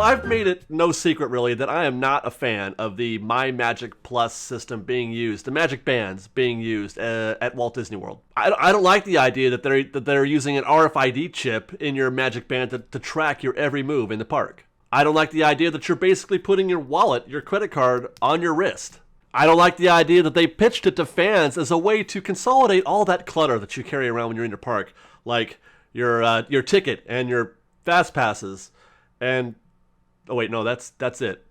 I've made it no secret, really, that I am not a fan of the MyMagic Plus system being used, the Magic Bands being used at Walt Disney World. I don't like the idea that they're using an RFID chip in your Magic Band to track your every move in the park. I don't like the idea that you're basically putting your wallet, your credit card, on your wrist. I don't like the idea that they pitched it to fans as a way to consolidate all that clutter that you carry around when you're in your park, like your ticket and your FastPasses, and oh wait, no, that's it.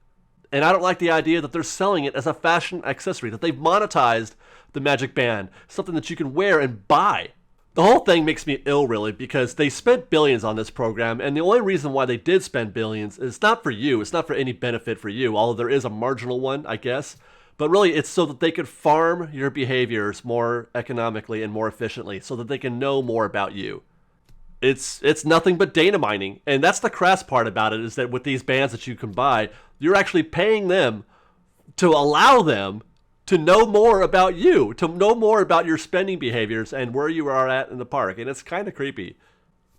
And I don't like the idea that they're selling it as a fashion accessory, that they've monetized the Magic Band, something that you can wear and buy. The whole thing makes me ill, really, because they spent billions on this program, and the only reason why they did spend billions is not for you, it's not for any benefit for you, although there is a marginal one, I guess. But really, it's so that they could farm your behaviors more economically and more efficiently, so that they can know more about you. It's nothing but data mining, and that's the crass part about it, is that with these bands that you can buy, you're actually paying them to allow them to know more about you, to know more about your spending behaviors and where you are at in the park, and it's kind of creepy.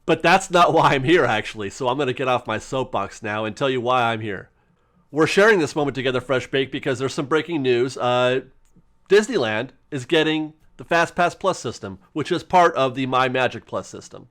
But that's not why I'm here, actually, so I'm going to get off my soapbox now and tell you why I'm here. We're sharing this moment together, Fresh Baked, because there's some breaking news. Disneyland is getting the FastPass Plus system, which is part of the MyMagic Plus system.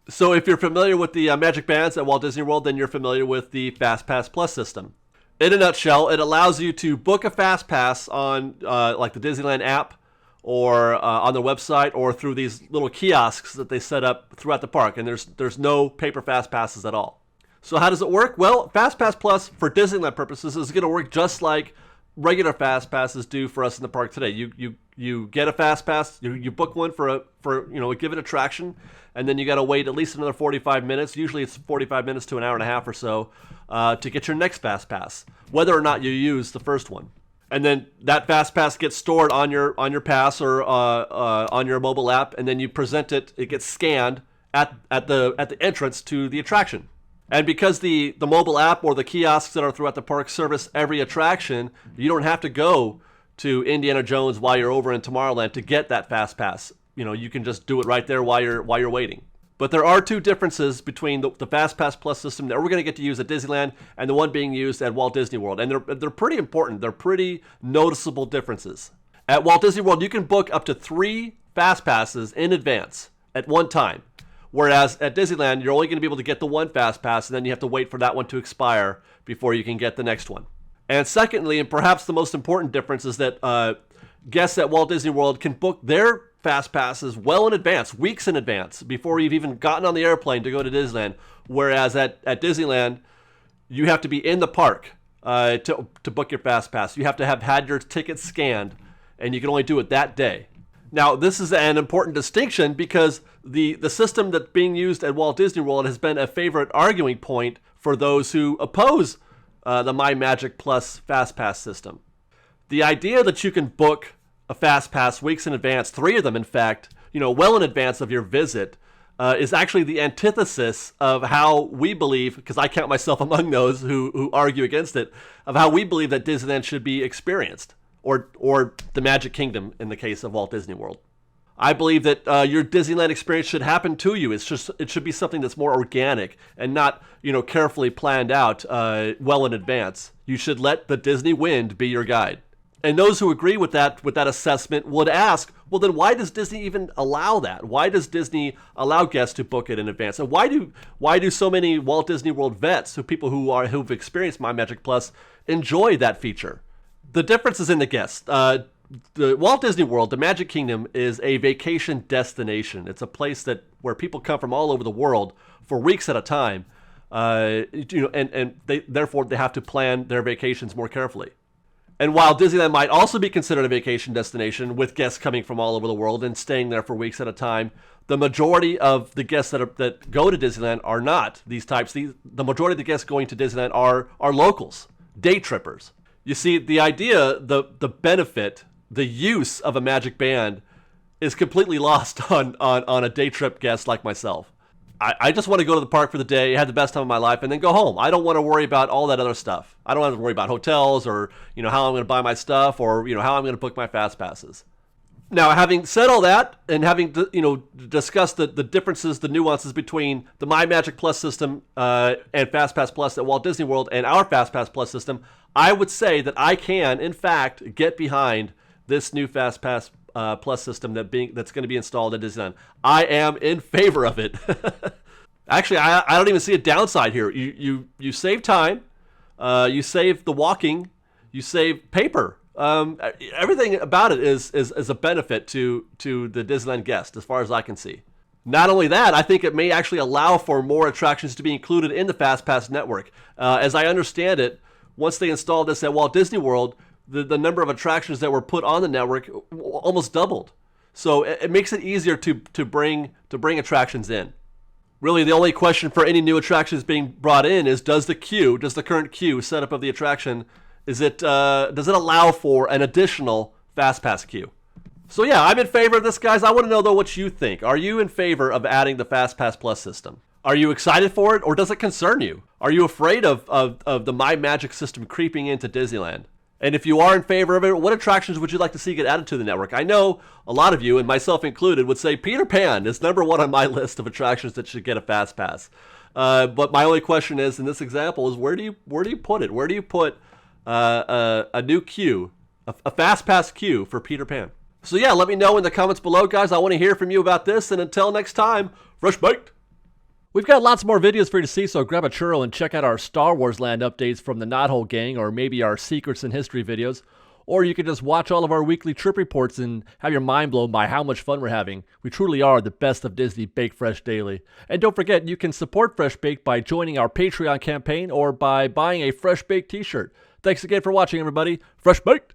So if you're familiar with the Magic Bands at Walt Disney World, then you're familiar with the FastPass Plus system. In a nutshell, it allows you to book a FastPass on like the Disneyland app or on their website or through these little kiosks that they set up throughout the park. And there's no paper FastPasses at all. So how does it work? Well, FastPass Plus for Disneyland purposes is going to work just like regular FastPasses do for us in the park today. You get a FastPass, you book one for a given attraction, and then you got to wait at least another 45 minutes. Usually it's 45 minutes to an hour and a half or so to get your next FastPass, whether or not you use the first one. And then that FastPass gets stored on your pass or on your mobile app, and then you present it. It gets scanned at the entrance to the attraction. And because the mobile app or the kiosks that are throughout the park service every attraction, you don't have to go to Indiana Jones while you're over in Tomorrowland to get that FastPass. You can just do it right there while you're waiting. But there are two differences between the FastPass Plus system that we're going to get to use at Disneyland and the one being used at Walt Disney World. And they're pretty important. They're pretty noticeable differences. At Walt Disney World, you can book up to 3 FastPasses in advance at one time. Whereas at Disneyland, you're only going to be able to get the one FastPass, and then you have to wait for that one to expire before you can get the next one. And secondly, and perhaps the most important difference, is that guests at Walt Disney World can book their FastPasses well in advance, weeks in advance, before you've even gotten on the airplane to go to Disneyland. Whereas at Disneyland, you have to be in the park to book your FastPass. You have to have had your ticket scanned, and you can only do it that day. Now, this is an important distinction because the system that's being used at Walt Disney World has been a favorite arguing point for those who oppose the MyMagic Plus FastPass system. The idea that you can book a FastPass weeks in advance, 3 of them in fact, well in advance of your visit, is actually the antithesis of how we believe, because I count myself among those who argue against it, of how we believe that Disneyland should be experienced. Or the Magic Kingdom in the case of Walt Disney World. I believe that your Disneyland experience should happen to you. It should be something that's more organic and not carefully planned out well in advance. You should let the Disney wind be your guide. And those who agree with that assessment would ask, well, then why does Disney even allow that? Why does Disney allow guests to book it in advance? And why do so many Walt Disney World vets, people who've experienced MyMagic Plus, enjoy that feature? The difference is in the guests. The Walt Disney World, the Magic Kingdom, is a vacation destination. It's a place where people come from all over the world for weeks at a time, and therefore they have to plan their vacations more carefully. And while Disneyland might also be considered a vacation destination with guests coming from all over the world and staying there for weeks at a time, the majority of the guests that go to Disneyland are not these types. The majority of the guests going to Disneyland are locals, day trippers. You see, the idea, the benefit, the use of a Magic Band is completely lost on a day trip guest like myself. I just want to go to the park for the day, have the best time of my life, and then go home. I don't want to worry about all that other stuff. I don't have to worry about hotels or how I'm going to buy my stuff or how I'm going to book my FastPasses. Now, having said all that, and having discussed the differences, the nuances between the MyMagic Plus system and FastPass Plus at Walt Disney World and our FastPass Plus system, I would say that I can, in fact, get behind this new FastPass Plus system that's going to be installed at Disneyland. I am in favor of it. Actually, I don't even see a downside here. You save time, you save the walking, you save paper. Everything about it is a benefit to the Disneyland guest, as far as I can see. Not only that, I think it may actually allow for more attractions to be included in the FastPass network. As I understand it, once they installed this at Walt Disney World, the number of attractions that were put on the network almost doubled. So it makes it easier to bring attractions in. Really, the only question for any new attractions being brought in is does the current queue setup of the attraction, does it allow for an additional FastPass queue? So yeah, I'm in favor of this, guys. I want to know, though, what you think. Are you in favor of adding the FastPass Plus system? Are you excited for it, or does it concern you? Are you afraid of the MyMagic system creeping into Disneyland? And if you are in favor of it, what attractions would you like to see get added to the network? I know a lot of you, and myself included, would say Peter Pan is number one on my list of attractions that should get a FastPass. But my only question is, in this example, is where do you put it? Where do you put a new queue, a FastPass queue for Peter Pan? So yeah, let me know in the comments below, guys. I want to hear from you about this, and until next time, fresh baked. We've got lots more videos for you to see, so grab a churro and check out our Star Wars Land updates from the Knothole Gang, or maybe our Secrets in History videos. Or you can just watch all of our weekly trip reports and have your mind blown by how much fun we're having. We truly are the best of Disney Bake Fresh Daily. And don't forget, you can support Fresh Baked by joining our Patreon campaign or by buying a Fresh Baked t-shirt. Thanks again for watching, everybody. Fresh Baked!